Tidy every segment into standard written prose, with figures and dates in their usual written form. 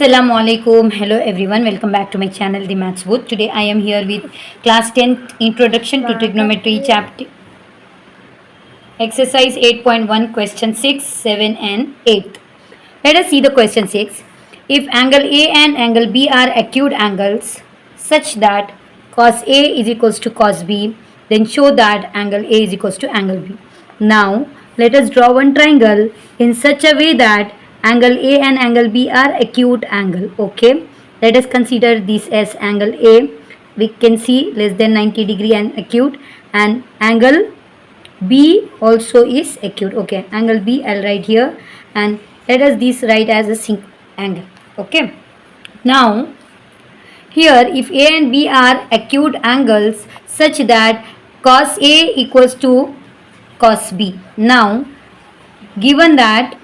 Assalamu alaikum. Hello everyone. Welcome back to my channel The Maths Booth. Today I am here with class 10th Introduction to Trigonometry chapter exercise 8.1 question 6, 7 and 8. Let us see the question 6. If angle A and angle B are acute angles such that cos A is equals to cos B, then show that angle A is equals to angle B. Now let us draw one triangle in such a way that angle A and angle B are acute angle. Okay, let us consider this as angle A. We can see less than 90 degree and acute, and angle B also is acute. Okay, angle B I'll write here, and let us this write as a single angle. Okay, now here if A and B are acute angles such that cos A equals to cos B. Now given that,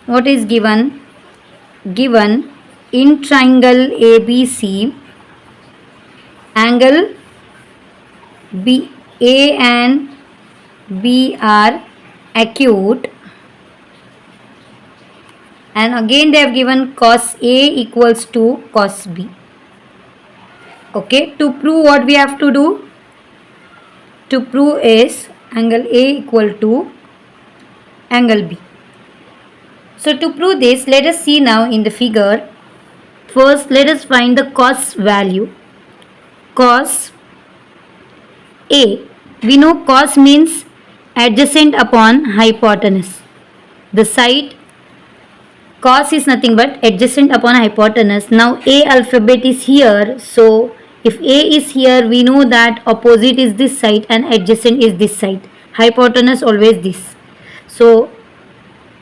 what is given? Given in triangle ABC, angle B A and B are acute, and again they have given cos A equals to cos B. Okay, to prove what we have to do? To prove is angle A equal to angle B. So to prove this, let us see now in the figure. First let us find the cos value. Cos A, we know cos means adjacent upon hypotenuse. The side cos is nothing but adjacent upon hypotenuse. Now A alphabet is here, so if A is here, we know that opposite is this side and adjacent is this side. Hypotenuse always this. So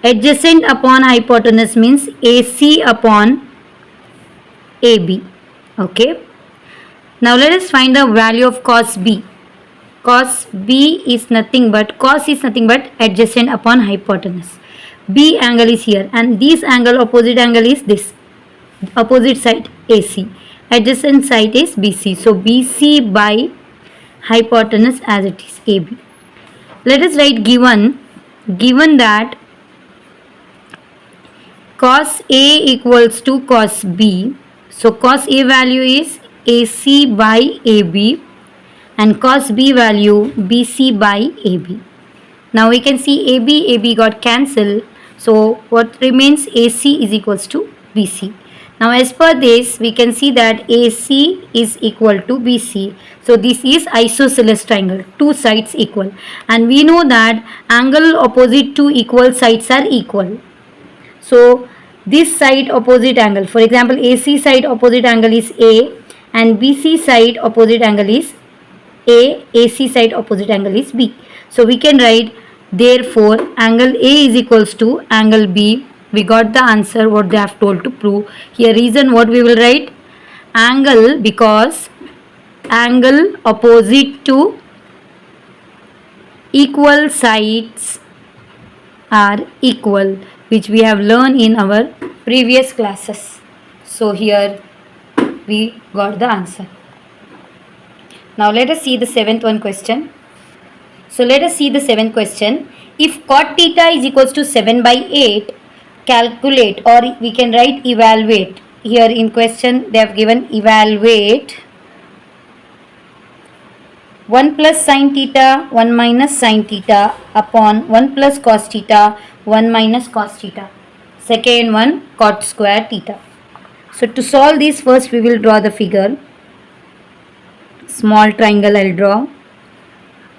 adjacent upon hypotenuse means AC upon AB. Okay. Now let us find the value of cos B. Cos B is nothing but, cos is nothing but adjacent upon hypotenuse. B angle is here, and this angle, opposite angle is this. Opposite side AC. Adjacent side is BC. So BC by hypotenuse as it is AB. Let us write given that cos A equals to cos B. So cos A value is AC by AB and cos B value BC by AB. Now we can see AB got cancelled. So what remains? AC is equals to BC. Now as per this, we can see that AC is equal to BC. So this is isosceles triangle, two sides equal. And we know that angle opposite to equal sides are equal. So this side opposite angle, for example AC side opposite angle is A and BC side opposite angle is A, AC side opposite angle is B. So we can write therefore angle A is equals to angle B. We got the answer what they have told to prove. Here reason what we will write? Angle, because angle opposite to equal sides are equal, which we have learned in our previous classes. So here we got the answer. Now let us see the seventh one question. So let us see the seventh question. If cot theta is equals to 7 by 8, calculate, or we can write evaluate. Here in question they have given evaluate 1 plus sin theta 1 minus sin theta upon 1 plus cos theta 1 minus cos theta. Second one cot square theta. So to solve this, first we will draw the figure. Small triangle I'll draw,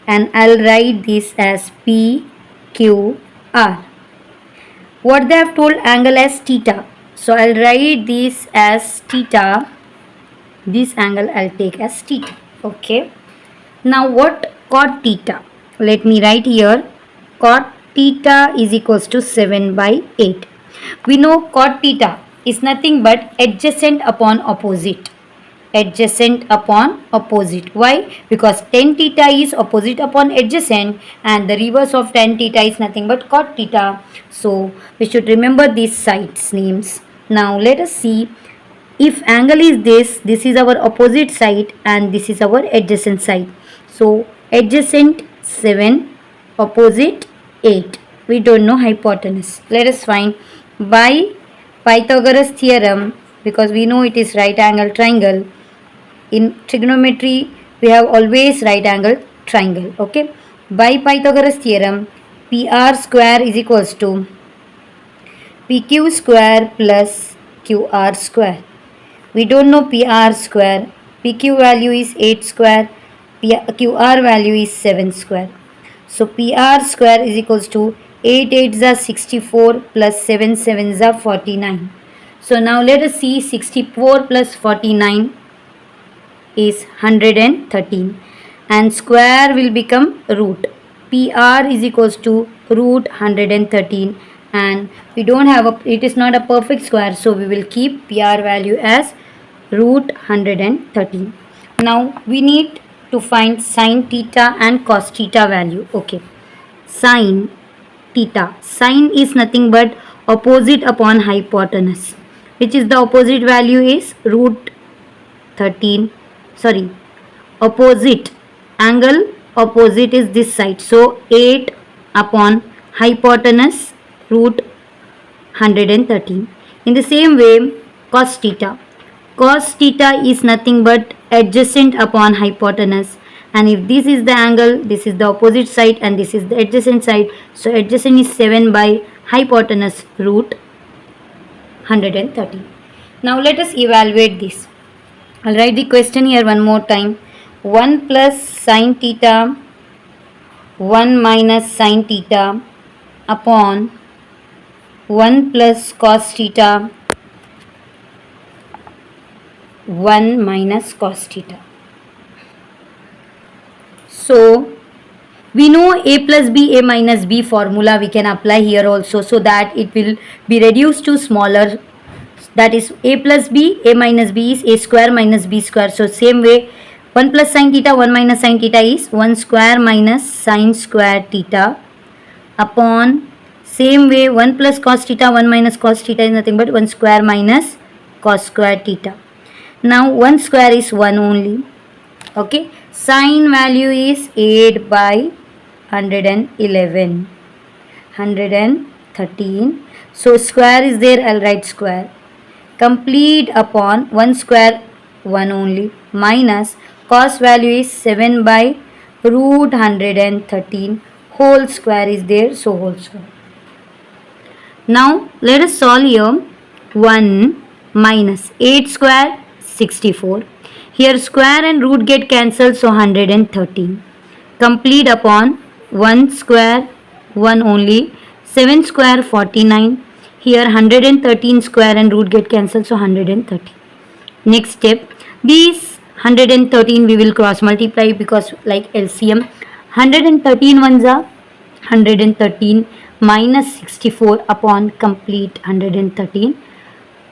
and I'll write this as PQR. What they have told angle as theta. So I'll write this as theta. This angle I'll take as theta. Okay. Now what cot theta? Let me write here. Cot theta is equals to 7 by 8. We know cot theta is nothing but adjacent upon opposite. Adjacent upon opposite. Why? Because tan theta is opposite upon adjacent, and the reverse of tan theta is nothing but cot theta. So we should remember these sides names. Now let us see, if angle is this is our opposite side and this is our adjacent side. So adjacent 7, opposite 8. We don't know hypotenuse. Let us find by Pythagoras theorem, because we know it is right angle triangle. In trigonometry, we have always right angle triangle. Okay. By Pythagoras theorem, PR square is equals to PQ square plus QR square. We don't know PR square. PQ value is 8 square. QR value is 7 square. So PR square is equals to 8 8s are 64 plus 7 7s are 49. So now let us see 64 plus 49 is 113 and square will become root. PR is equals to root 113 and we don't have it is not a perfect square, so we will keep PR value as root 113. Now we need to find sine theta and cos theta value. Okay, sine theta. Sine is nothing but opposite upon hypotenuse, which is the opposite value is root 13. Sorry, opposite angle opposite is this side. So 8 upon hypotenuse root 113. In the same way, cos theta. Cos theta is nothing but adjacent upon hypotenuse, and if this is the angle, this is the opposite side and this is the adjacent side, so adjacent is 7 by hypotenuse root 113. Now let us evaluate this. I'll write the question here one more time. 1 plus sine theta 1 minus sine theta upon 1 plus cos theta 1 minus cos theta. So we know a plus b, a minus b formula we can apply here also, so that it will be reduced to smaller. That is a plus b, a minus b is a square minus b square. So same way 1 plus sine theta 1 minus sine theta is 1 square minus sine square theta upon same way 1 plus cos theta 1 minus cos theta is nothing but 1 square minus cos square theta. Now 1 square is 1 only. Okay, sine value is 8 by 111 113. So square is there, I'll write square. Complete upon 1 square 1 only minus cos value is 7 by root 113, whole square is there, so whole square. Now let us solve here. 1 minus 8 square 64. Here square and root get cancelled, so 113. Complete upon 1 square 1 only. 7 square 49. Here 113 square and root get cancelled, so 130. Next step, these 113 we will cross multiply because like LCM. 113 ones are 113 minus 64 upon complete 113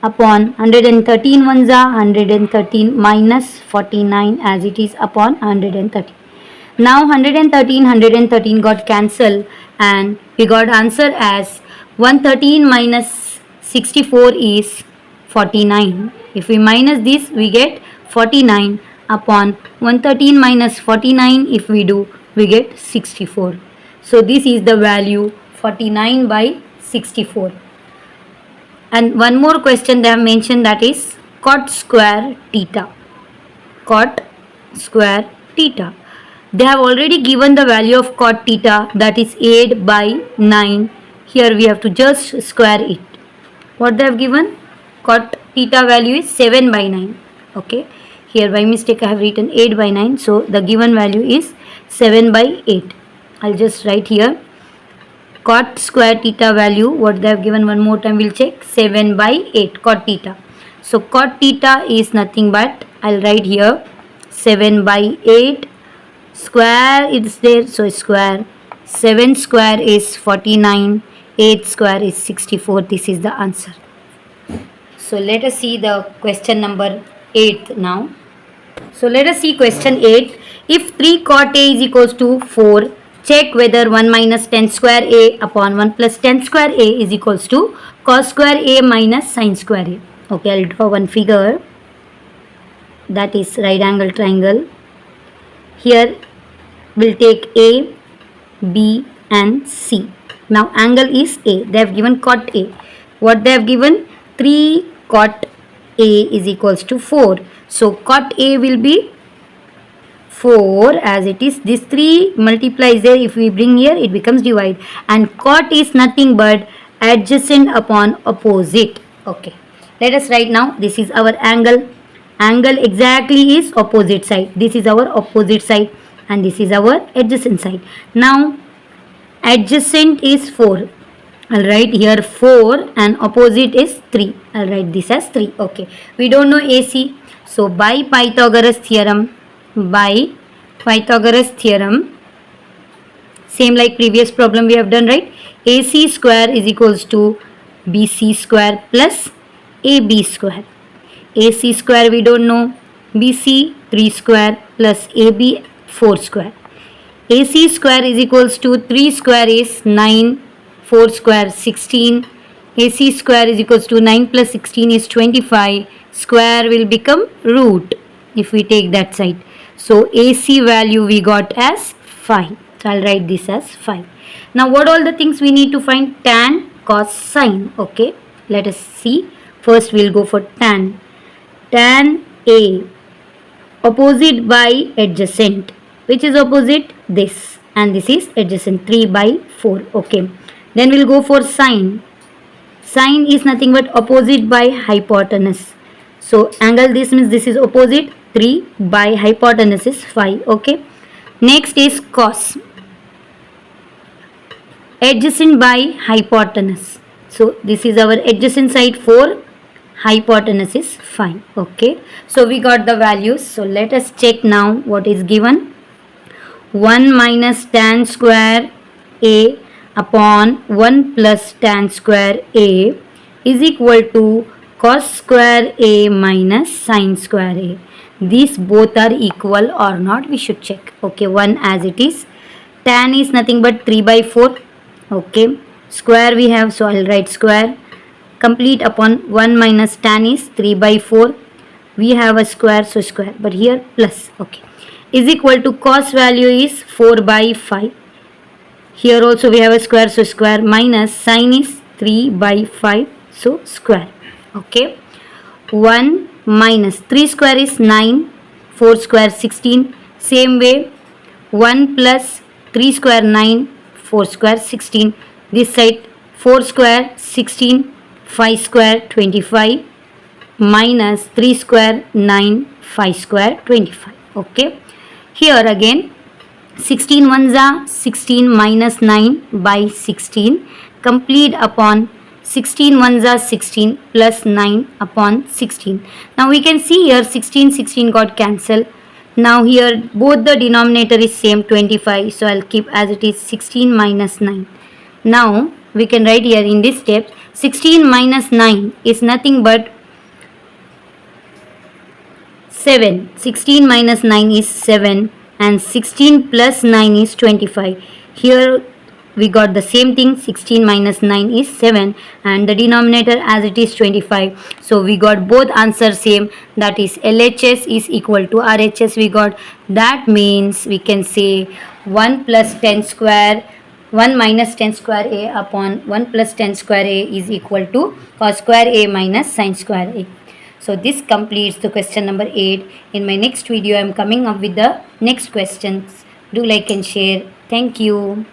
upon 113 ones are 113 minus 49 as it is upon 130. Now 113 got cancelled and we got answer as 113 minus 64 is 49. If we minus this we get 49 upon 113 minus 49, if we do we get 64. So this is the value 49 by 64. And one more question they have mentioned, that is cot square theta. Cot square theta. They have already given the value of cot theta, that is 8 by 9. Here we have to just square it. What they have given? Cot theta value is 7 by 9. Okay. Here by mistake I have written 8 by 9. So the given value is 7 by 8. I'll just write here. Cot square theta value, what they have given, one more time we'll check, 7 by 8 cot theta. So cot theta is nothing but, I'll write here 7 by 8, square is there, so square, 7 square is 49, 8 square is 64. This is the answer. So let us see the question number 8 now. So let us see question 8. If 3 cot A is equals to 4, check whether 1 minus 10 square A upon 1 plus 10 square A is equals to cos square A minus sin square A. Okay, I'll draw one figure, that is right angle triangle. Here we'll take A, B and C. Now angle is A. They have given cot A. What they have given? 3 cot A is equals to 4. So cot A will be 4 as it is. This 3 multiplies there. If we bring here, it becomes divide. And cot is nothing but adjacent upon opposite. Okay. Let us write now. This is our angle. Angle exactly is opposite side. This is our opposite side and this is our adjacent side. Now adjacent is 4. I'll write here 4 and opposite is 3. I'll write this as 3. Okay. We don't know AC. So by Pythagoras theorem, same like previous problem we have done, right? AC square is equals to BC square plus AB square. AC square we don't know, BC 3 square plus AB 4 square. AC square is equals to 3 square is 9, 4 square 16. AC square is equals to 9 plus 16 is 25. Square will become root if we take that side. So AC value we got as 5. So I'll write this as 5. Now what all the things we need to find? Tan, cos, sin. Okay. Let us see. First we'll go for tan. Tan A. Opposite by adjacent. Which is opposite? This. And this is adjacent. 3 by 4. Okay. Then we'll go for sin. Sin is nothing but opposite by hypotenuse. So angle this means this is opposite. 3 by hypotenuse is 5. Okay. Next is cos. Adjacent by hypotenuse. So this is our adjacent side 4. Hypotenuse is 5. Okay. So we got the values. So let us check now what is given. 1 minus tan square A upon 1 plus tan square A is equal to cos square A minus sin square A. These both are equal or not, we should check. Okay, 1 as it is. Tan is nothing but 3 by 4. Okay, square we have, so I'll write square. Complete upon 1 minus tan is 3 by 4. We have a square, so square, but here plus. Okay, is equal to cos value is 4 by 5. Here also we have a square, so square, minus sin is 3 by 5, so square. Okay, 1 minus 3 square is 9, 4 square 16. Same way 1 plus 3 square 9, 4 square 16. This side 4 square 16, 5 square 25, minus 3 square 9, 5 square 25. Okay, here again 16 ones are 16 minus 9 by 16. Complete upon 16 ones are 16 plus 9 upon 16. Now we can see here 16 got cancelled. Now here both the denominator is same 25. So I'll keep as it is 16 minus 9. Now we can write here in this step 16 minus 9 is nothing but 7. 16 minus 9 is 7 and 16 plus 9 is 25. Here we got the same thing, 16 minus 9 is 7 and the denominator as it is 25. So we got both answers same, that is LHS is equal to RHS we got. That means we can say 1 plus 10 square 1 minus 10 square A upon 1 plus 10 square A is equal to cos square A minus sin square A. So this completes the question number 8. In my next video I am coming up with the next questions. Do like and share. Thank you.